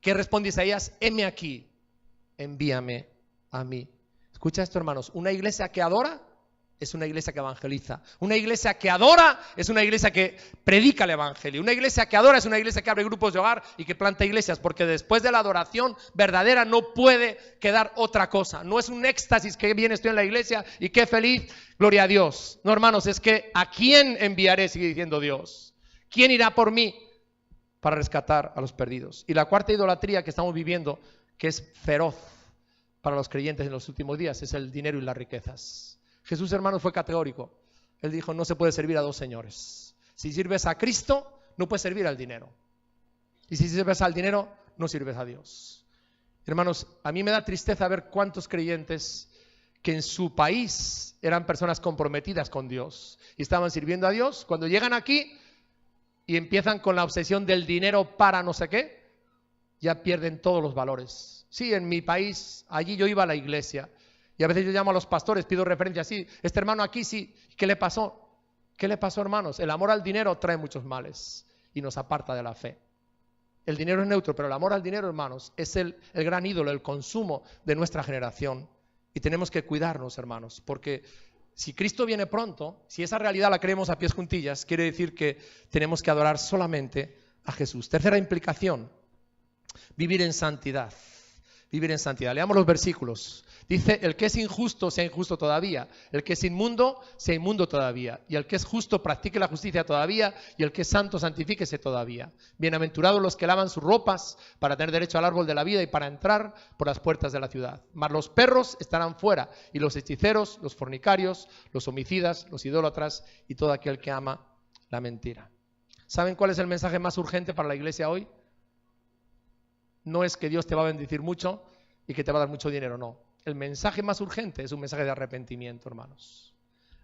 ¿Qué responde Isaías? Heme aquí, envíame a mí. Escucha esto, hermanos, una iglesia que adora es una iglesia que evangeliza. Una iglesia que adora es una iglesia que predica el evangelio. Una iglesia que adora es una iglesia que abre grupos de hogar y que planta iglesias, porque después de la adoración verdadera no puede quedar otra cosa. No es un éxtasis que bien estoy en la iglesia y qué feliz, gloria a Dios. No, hermanos, es que ¿a quién enviaré? Sigue diciendo Dios. ¿Quién irá por mí para rescatar a los perdidos? Y la cuarta idolatría que estamos viviendo, que es feroz para los creyentes en los últimos días, es el dinero y las riquezas. Jesús, hermanos, fue categórico. Él dijo, no se puede servir a dos señores. Si sirves a Cristo, no puedes servir al dinero. Y si sirves al dinero, no sirves a Dios. Hermanos, a mí me da tristeza ver cuántos creyentes que en su país eran personas comprometidas con Dios y estaban sirviendo a Dios, cuando llegan aquí y empiezan con la obsesión del dinero para no sé qué, ya pierden todos los valores. Sí, en mi país, allí yo iba a la iglesia. Y a veces yo llamo a los pastores, pido referencia, sí, este hermano aquí sí, ¿qué le pasó? ¿Qué le pasó, hermanos? El amor al dinero trae muchos males y nos aparta de la fe. El dinero es neutro, pero el amor al dinero, hermanos, es el gran ídolo, el consumo de nuestra generación. Y tenemos que cuidarnos, hermanos, porque si Cristo viene pronto, si esa realidad la creemos a pies juntillas, quiere decir que tenemos que adorar solamente a Jesús. Tercera implicación, vivir en santidad. Vivir en santidad. Leamos los versículos. Dice, el que es injusto sea injusto todavía, el que es inmundo sea inmundo todavía, y el que es justo practique la justicia todavía, y el que es santo santifíquese todavía. Bienaventurados los que lavan sus ropas para tener derecho al árbol de la vida y para entrar por las puertas de la ciudad. Mas los perros estarán fuera, y los hechiceros, los fornicarios, los homicidas, los idólatras y todo aquel que ama la mentira. ¿Saben cuál es el mensaje más urgente para la iglesia hoy? No es que Dios te va a bendecir mucho y que te va a dar mucho dinero, no. El mensaje más urgente es un mensaje de arrepentimiento, hermanos.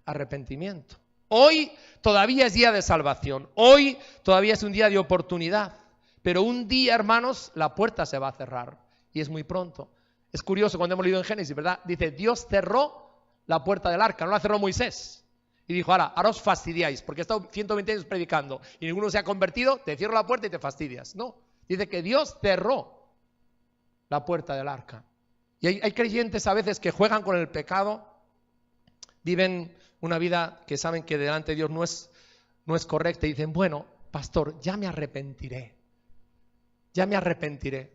Arrepentimiento. Hoy todavía es día de salvación. Hoy todavía es un día de oportunidad. Pero un día, hermanos, la puerta se va a cerrar. Y es muy pronto. Es curioso cuando hemos leído en Génesis, ¿verdad? Dice, Dios cerró la puerta del arca, no la cerró Moisés. Y dijo, ahora os fastidiáis, porque he estado 120 años predicando y ninguno se ha convertido, te cierro la puerta y te fastidias. No. Dice que Dios cerró la puerta del arca. Y hay creyentes a veces que juegan con el pecado, viven una vida que saben que delante de Dios no es correcta y dicen, bueno, pastor, ya me arrepentiré. Ya me arrepentiré.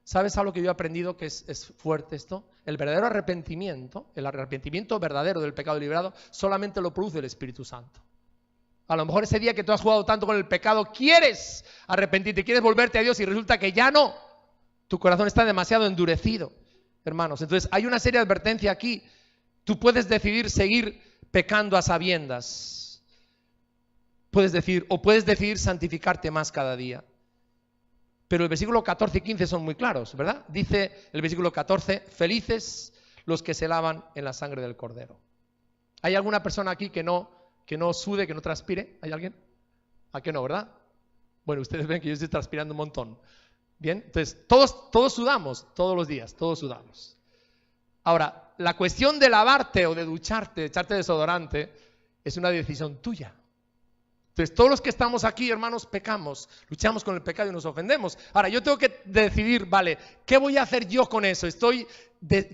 ¿Sabes algo que yo he aprendido que es fuerte esto? El verdadero arrepentimiento, el arrepentimiento verdadero del pecado deliberado, solamente lo produce el Espíritu Santo. A lo mejor ese día que tú has jugado tanto con el pecado, quieres arrepentirte, quieres volverte a Dios y resulta que ya no. Tu corazón está demasiado endurecido, hermanos. Entonces hay una seria advertencia aquí. Tú puedes decidir seguir pecando a sabiendas. Puedes decidir santificarte más cada día. Pero el versículo 14 y 15 son muy claros, ¿verdad? Dice el versículo 14, felices los que se lavan en la sangre del Cordero. ¿Hay alguna persona aquí que no sude, que no transpire? ¿Hay alguien? ¿A qué no, verdad? Bueno, ustedes ven que yo estoy transpirando un montón. Bien, entonces todos sudamos, todos los días, todos sudamos. Ahora, la cuestión de lavarte o de ducharte, de echarte desodorante, es una decisión tuya. Entonces, todos los que estamos aquí, hermanos, pecamos, luchamos con el pecado y nos ofendemos. Ahora, yo tengo que decidir, vale, ¿qué voy a hacer yo con eso?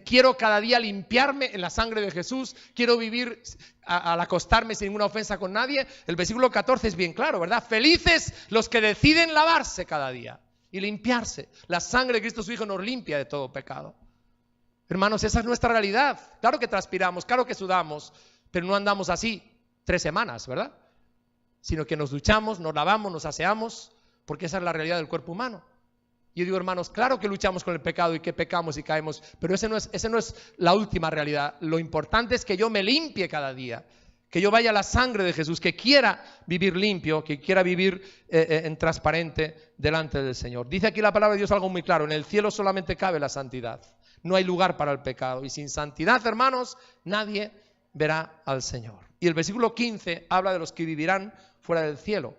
Quiero cada día limpiarme en la sangre de Jesús, quiero vivir al acostarme sin ninguna ofensa con nadie. El versículo 14 es bien claro, ¿verdad? Felices los que deciden lavarse cada día y limpiarse. La sangre de Cristo su Hijo nos limpia de todo pecado. Hermanos, esa es nuestra realidad. Claro que transpiramos, claro que sudamos, pero no andamos así 3 semanas, ¿verdad? Sino que nos duchamos, nos lavamos, nos aseamos, porque esa es la realidad del cuerpo humano. Yo digo, hermanos, claro que luchamos con el pecado y que pecamos y caemos, pero ese no es la última realidad. Lo importante es que yo me limpie cada día, que yo vaya a la sangre de Jesús, que quiera vivir limpio, que quiera vivir en transparente delante del Señor. Dice aquí la palabra de Dios algo muy claro, en el cielo solamente cabe la santidad, no hay lugar para el pecado, y sin santidad, hermanos, nadie verá al Señor. Y el versículo 15 habla de los que vivirán fuera del cielo.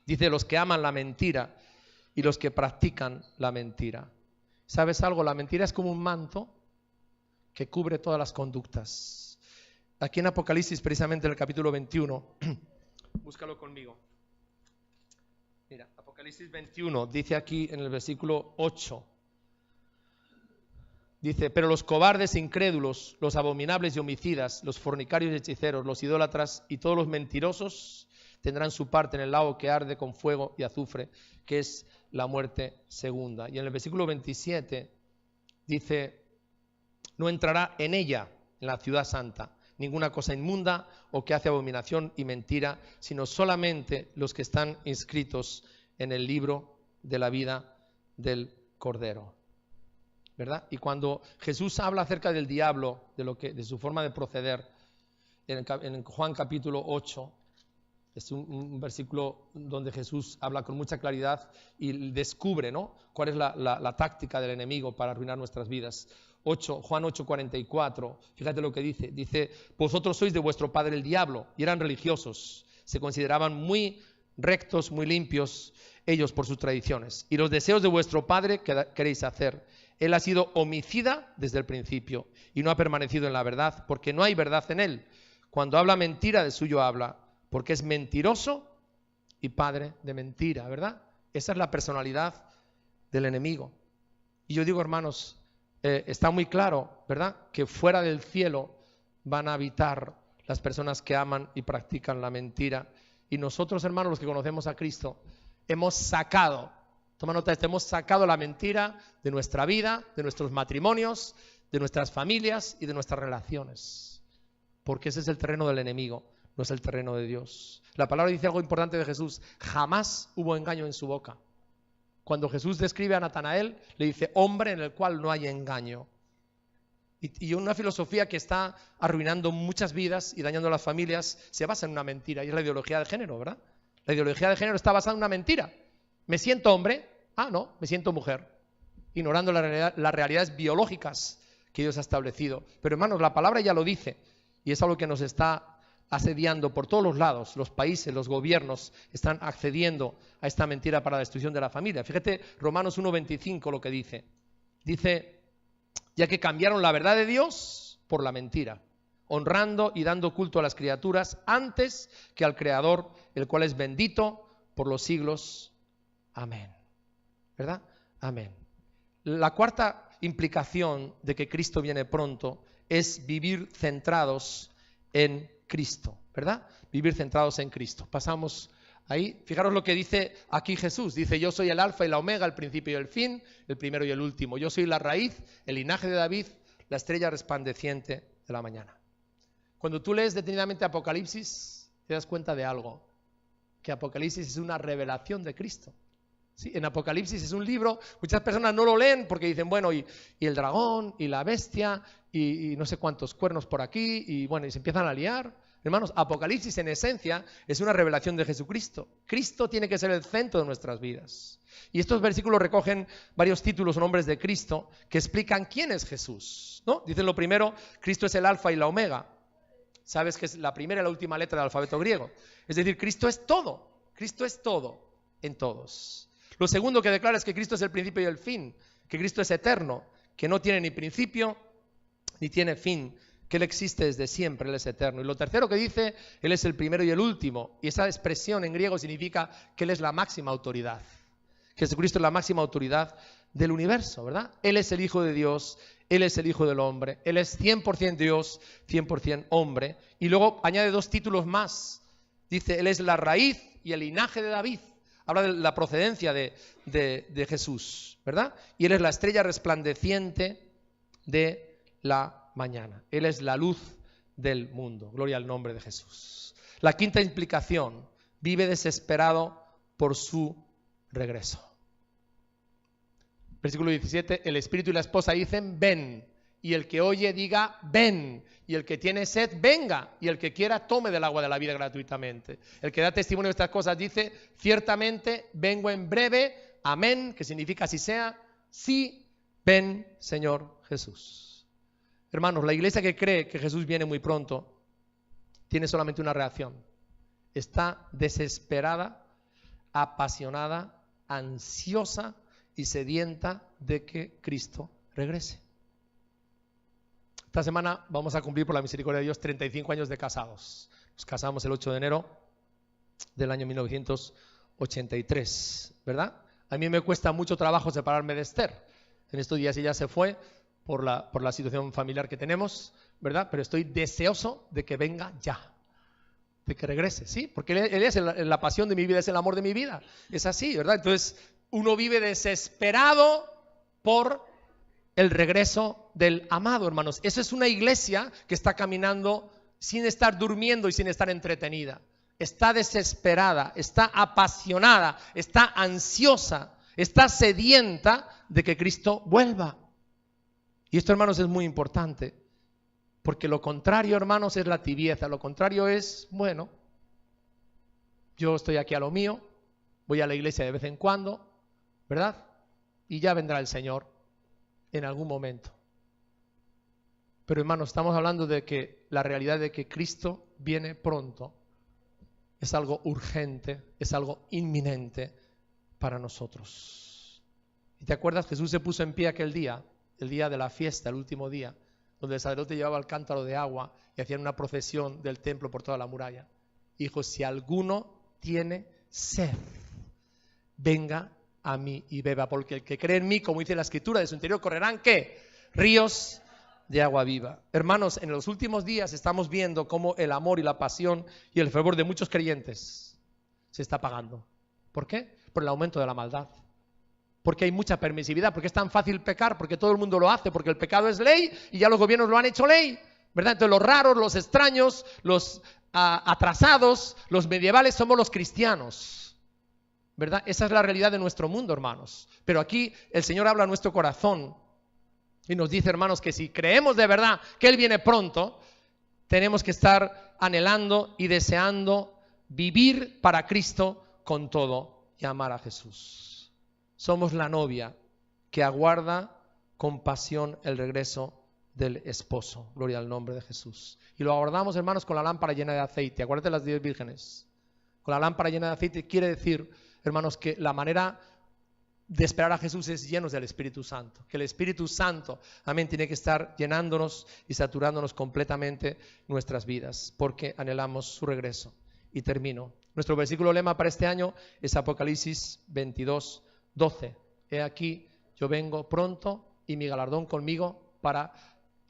Dice los que aman la mentira y los que practican la mentira. ¿Sabes algo? La mentira es como un manto que cubre todas las conductas. Aquí en Apocalipsis, precisamente en el capítulo 21, búscalo conmigo. Mira, Apocalipsis 21 dice aquí en el versículo 8. Dice, pero los cobardes e incrédulos, los abominables y homicidas, los fornicarios y hechiceros, los idólatras y todos los mentirosos tendrán su parte en el lago que arde con fuego y azufre, que es la muerte segunda. Y en el versículo 27 dice, no entrará en ella, en la ciudad santa, ninguna cosa inmunda o que hace abominación y mentira, sino solamente los que están inscritos en el libro de la vida del Cordero. ¿Verdad? Y cuando Jesús habla acerca del diablo, de su forma de proceder, en Juan capítulo 8, es un versículo donde Jesús habla con mucha claridad y descubre, ¿no?, cuál es la táctica del enemigo para arruinar nuestras vidas. Juan 8:44, fíjate lo que dice. Dice, vosotros sois de vuestro padre el diablo, y eran religiosos, se consideraban muy rectos, muy limpios ellos por sus tradiciones, y los deseos de vuestro padre queréis hacer. Él ha sido homicida desde el principio y no ha permanecido en la verdad, porque no hay verdad en él. Cuando habla mentira, de suyo habla, porque es mentiroso y padre de mentira, ¿verdad? Esa es la personalidad del enemigo. Y yo digo, hermanos, está muy claro, ¿verdad?, que fuera del cielo van a habitar las personas que aman y practican la mentira. Y nosotros, hermanos, los que conocemos a Cristo, hemos sacado, toma nota de esto, hemos sacado la mentira de nuestra vida, de nuestros matrimonios, de nuestras familias y de nuestras relaciones. Porque ese es el terreno del enemigo, no es el terreno de Dios. La palabra dice algo importante de Jesús: jamás hubo engaño en su boca. Cuando Jesús describe a Natanael, le dice, hombre en el cual no hay engaño. Y una filosofía que está arruinando muchas vidas y dañando a las familias se basa en una mentira, y es la ideología de género, ¿verdad? La ideología de género está basada en una mentira. ¿Me siento hombre? Ah, no, me siento mujer. Ignorando las realidades biológicas que Dios ha establecido. Pero hermanos, la palabra ya lo dice, y es algo que nos está asediando por todos los lados. Los países, los gobiernos están accediendo a esta mentira para la destrucción de la familia. Fíjate Romanos 1:25 lo que dice. Dice, ya que cambiaron la verdad de Dios por la mentira, honrando y dando culto a las criaturas antes que al Creador, el cual es bendito por los siglos. Amén. ¿Verdad? Amén. La cuarta implicación de que Cristo viene pronto es vivir centrados en Cristo, ¿verdad? Vivir centrados en Cristo. Pasamos ahí. Fijaros lo que dice aquí Jesús. Dice, yo soy el alfa y la omega, el principio y el fin, el primero y el último. Yo soy la raíz, el linaje de David, la estrella resplandeciente de la mañana. Cuando tú lees detenidamente Apocalipsis, te das cuenta de algo. Que Apocalipsis es una revelación de Cristo. Sí, en Apocalipsis es un libro, muchas personas no lo leen porque dicen, bueno, y el dragón, y la bestia, y no sé cuántos cuernos por aquí, y bueno, y se empiezan a liar. Hermanos, Apocalipsis en esencia es una revelación de Jesucristo. Cristo tiene que ser el centro de nuestras vidas. Y estos versículos recogen varios títulos o nombres de Cristo que explican quién es Jesús, ¿no? Dicen lo primero, Cristo es el alfa y la omega. Sabes que es la primera y la última letra del alfabeto griego. Es decir, Cristo es todo en todos. Lo segundo que declara es que Cristo es el principio y el fin, que Cristo es eterno, que no tiene ni principio ni tiene fin, que Él existe desde siempre, Él es eterno. Y lo tercero que dice, Él es el primero y el último. Y esa expresión en griego significa que Él es la máxima autoridad. Jesucristo es la máxima autoridad del universo, ¿verdad? Él es el Hijo de Dios, Él es el Hijo del hombre, Él es 100% Dios, 100% hombre. Y luego añade dos títulos más. Dice, Él es la raíz y el linaje de David. Habla de la procedencia de Jesús, ¿verdad? Y Él es la estrella resplandeciente de la mañana. Él es la luz del mundo. Gloria al nombre de Jesús. La quinta implicación, vive desesperado por su regreso. Versículo 17, el espíritu y la esposa dicen, ven. Y el que oye diga, ven. Y el que tiene sed, venga. Y el que quiera, tome del agua de la vida gratuitamente. El que da testimonio de estas cosas dice, ciertamente vengo en breve. Amén, que significa así sea. Sí, ven, Señor Jesús. Hermanos, la iglesia que cree que Jesús viene muy pronto tiene solamente una reacción. Está desesperada, apasionada, ansiosa y sedienta de que Cristo regrese. Esta semana vamos a cumplir, por la misericordia de Dios, 35 años de casados. Nos casamos el 8 de enero del año 1983, ¿verdad? A mí me cuesta mucho trabajo separarme de Esther. En estos días ella se fue por la situación familiar que tenemos, ¿verdad? Pero estoy deseoso de que venga ya, de que regrese, ¿sí? Porque Él es la pasión de mi vida, es el amor de mi vida. Es así, ¿verdad? Entonces, uno vive desesperado por el regreso del amado, hermanos. Eso es una iglesia que está caminando sin estar durmiendo y sin estar entretenida. Está desesperada, está apasionada, está ansiosa, está sedienta de que Cristo vuelva. Y esto, hermanos, es muy importante, porque lo contrario, hermanos, es la tibieza. Lo contrario es, bueno, yo estoy aquí a lo mío, voy a la iglesia de vez en cuando, ¿verdad? Y ya vendrá el Señor en algún momento. Pero, hermanos, estamos hablando de que la realidad de que Cristo viene pronto es algo urgente, es algo inminente para nosotros. ¿Y te acuerdas? Jesús se puso en pie aquel día, el día de la fiesta, el último día, donde el sacerdote llevaba el cántaro de agua y hacían una procesión del templo por toda la muralla. Y dijo, si alguno tiene sed, venga a mí y beba, porque el que cree en mí, como dice la Escritura, de su interior correrán, ¿qué? Ríos de agua viva. Hermanos, en los últimos días estamos viendo cómo el amor y la pasión y el fervor de muchos creyentes se está apagando. ¿Por qué? Por el aumento de la maldad. Porque hay mucha permisividad, porque es tan fácil pecar, porque todo el mundo lo hace, porque el pecado es ley y ya los gobiernos lo han hecho ley, ¿verdad? Entonces los raros, los extraños, los atrasados, los medievales somos los cristianos, ¿verdad? Esa es la realidad de nuestro mundo, hermanos. Pero aquí el Señor habla a nuestro corazón y nos dice, hermanos, que si creemos de verdad que Él viene pronto, tenemos que estar anhelando y deseando vivir para Cristo con todo y amar a Jesús. Somos la novia que aguarda con pasión el regreso del esposo. Gloria al nombre de Jesús. Y lo aguardamos, hermanos, con la lámpara llena de aceite. Acuérdate de las 10 vírgenes. Con la lámpara llena de aceite quiere decir, hermanos, que la manera de esperar a Jesús es llenos del Espíritu Santo. Que el Espíritu Santo, amén, tiene que estar llenándonos y saturándonos completamente nuestras vidas, porque anhelamos su regreso. Y termino. Nuestro versículo lema para este año es Apocalipsis 22:12. He aquí, yo vengo pronto y mi galardón conmigo para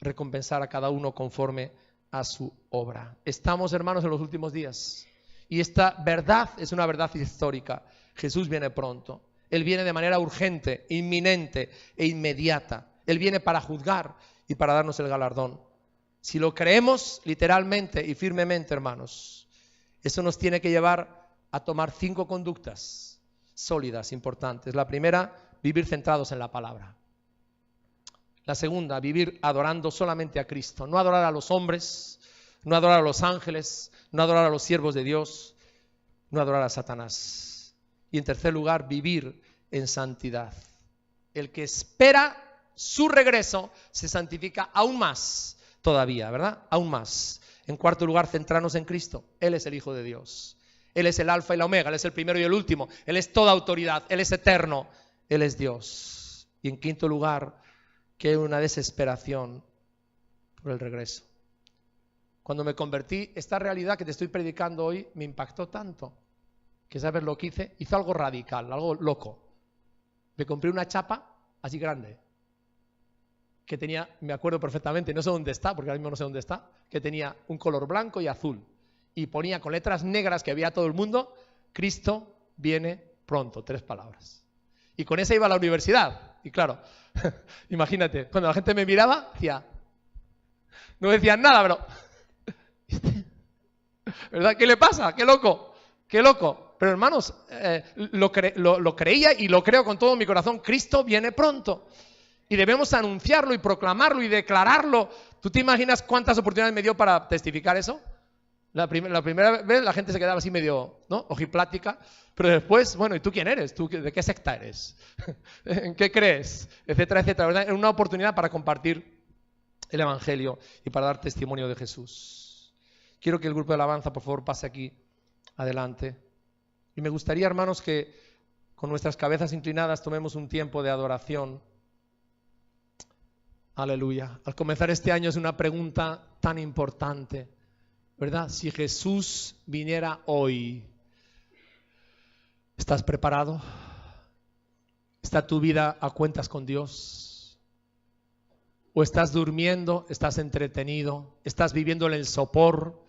recompensar a cada uno conforme a su obra. Estamos, hermanos, en los últimos días. Y esta verdad es una verdad histórica. Jesús viene pronto. Él viene de manera urgente, inminente e inmediata. Él viene para juzgar y para darnos el galardón. Si lo creemos literalmente y firmemente, hermanos, eso nos tiene que llevar a tomar 5 conductas sólidas, importantes. La primera, vivir centrados en la palabra. La segunda, vivir adorando solamente a Cristo. No adorar a los hombres, no adorar a los ángeles, no adorar a los siervos de Dios, no adorar a Satanás. Y en tercer lugar, vivir en santidad. El que espera su regreso se santifica aún más todavía, ¿verdad? Aún más. En cuarto lugar, centrarnos en Cristo. Él es el Hijo de Dios. Él es el alfa y la omega, Él es el primero y el último. Él es toda autoridad, Él es eterno, Él es Dios. Y en quinto lugar, que hay una desesperación por el regreso. Cuando me convertí, esta realidad que te estoy predicando hoy me impactó tanto, que sabes lo que hice, hice algo radical, algo loco. Me compré una chapa así grande, que tenía, me acuerdo perfectamente, no sé dónde está, porque ahora mismo no sé dónde está, que tenía un color blanco y azul. Y ponía con letras negras que había todo el mundo, Cristo viene pronto, 3 palabras. Y con esa iba a la universidad. Y claro, imagínate, cuando la gente me miraba, decía, no decían nada, pero ¿verdad? ¿Qué le pasa? ¡Qué loco! ¡Qué loco! Pero hermanos, lo creía y lo creo con todo mi corazón. Cristo viene pronto. Y debemos anunciarlo y proclamarlo y declararlo. ¿Tú te imaginas cuántas oportunidades me dio para testificar eso? La primera vez la gente se quedaba así medio, ¿no? Ojiplática. Pero después, bueno, ¿y tú quién eres? ¿Tú de qué secta eres? ¿En qué crees? Etcétera, etcétera. ¿Verdad? Era una oportunidad para compartir el Evangelio y para dar testimonio de Jesús. Quiero que el grupo de alabanza, por favor, pase aquí adelante. Y me gustaría, hermanos, que con nuestras cabezas inclinadas tomemos un tiempo de adoración. Aleluya. Al comenzar este año es una pregunta tan importante, ¿verdad? Si Jesús viniera hoy, ¿estás preparado? ¿Está tu vida a cuentas con Dios? o estás durmiendo, estás entretenido, estás viviendo en el sopor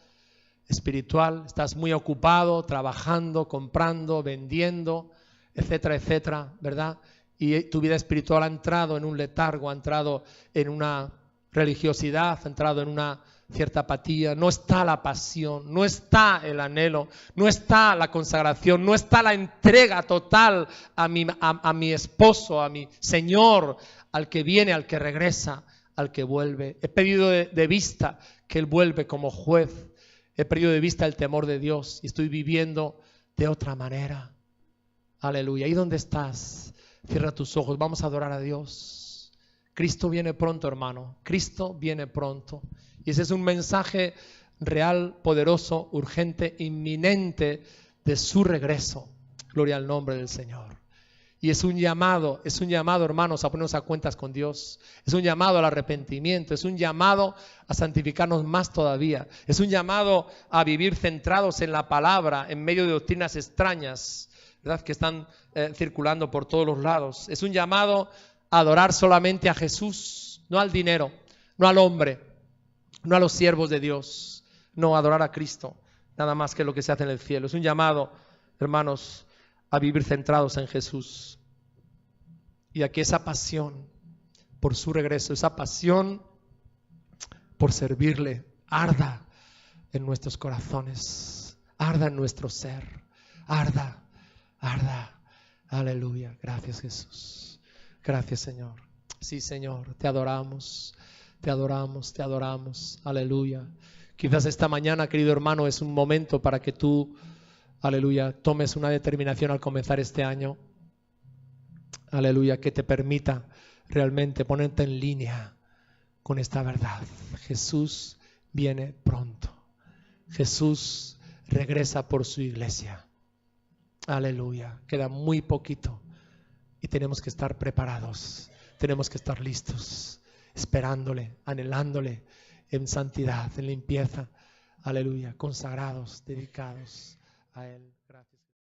espiritual, estás muy ocupado, trabajando, comprando, vendiendo, etcétera, etcétera, ¿verdad? Y tu vida espiritual ha entrado en un letargo, ha entrado en una religiosidad, ha entrado en una cierta apatía, no está la pasión, no está el anhelo, no está la consagración, no está la entrega total a mi esposo, a mi Señor, al que viene, al que regresa, al que vuelve. He perdido de vista que Él vuelve como juez, he perdido de vista el temor de Dios y estoy viviendo de otra manera. Aleluya. ¿Y dónde estás? Cierra tus ojos, vamos a adorar a Dios. Cristo viene pronto, hermano. Cristo viene pronto. Y ese es un mensaje real, poderoso, urgente, inminente de su regreso. Gloria al nombre del Señor. Y es un llamado, hermanos, a ponernos a cuentas con Dios. Es un llamado al arrepentimiento, es un llamado a santificarnos más todavía. Es un llamado a vivir centrados en la palabra, en medio de doctrinas extrañas, ¿verdad?, que están circulando por todos los lados. Es un llamado a adorar solamente a Jesús, no al dinero, no al hombre, no a los siervos de Dios, no, a adorar a Cristo, nada más que lo que se hace en el cielo. Es un llamado, hermanos, a vivir centrados en Jesús. Y aquí esa pasión por su regreso, esa pasión por servirle, arda en nuestros corazones, arda en nuestro ser, arda, arda. Aleluya. Gracias, Jesús. Gracias, Señor. Sí, Señor, te adoramos, te adoramos, te adoramos. Aleluya. Quizás esta mañana, querido hermano, es un momento para que tú, aleluya, tomes una determinación al comenzar este año. Aleluya, que te permita realmente ponerte en línea con esta verdad. Jesús viene pronto. Jesús regresa por su iglesia. Aleluya, queda muy poquito y tenemos que estar preparados, tenemos que estar listos, esperándole, anhelándole en santidad, en limpieza. Aleluya, consagrados, dedicados a Él. Gracias.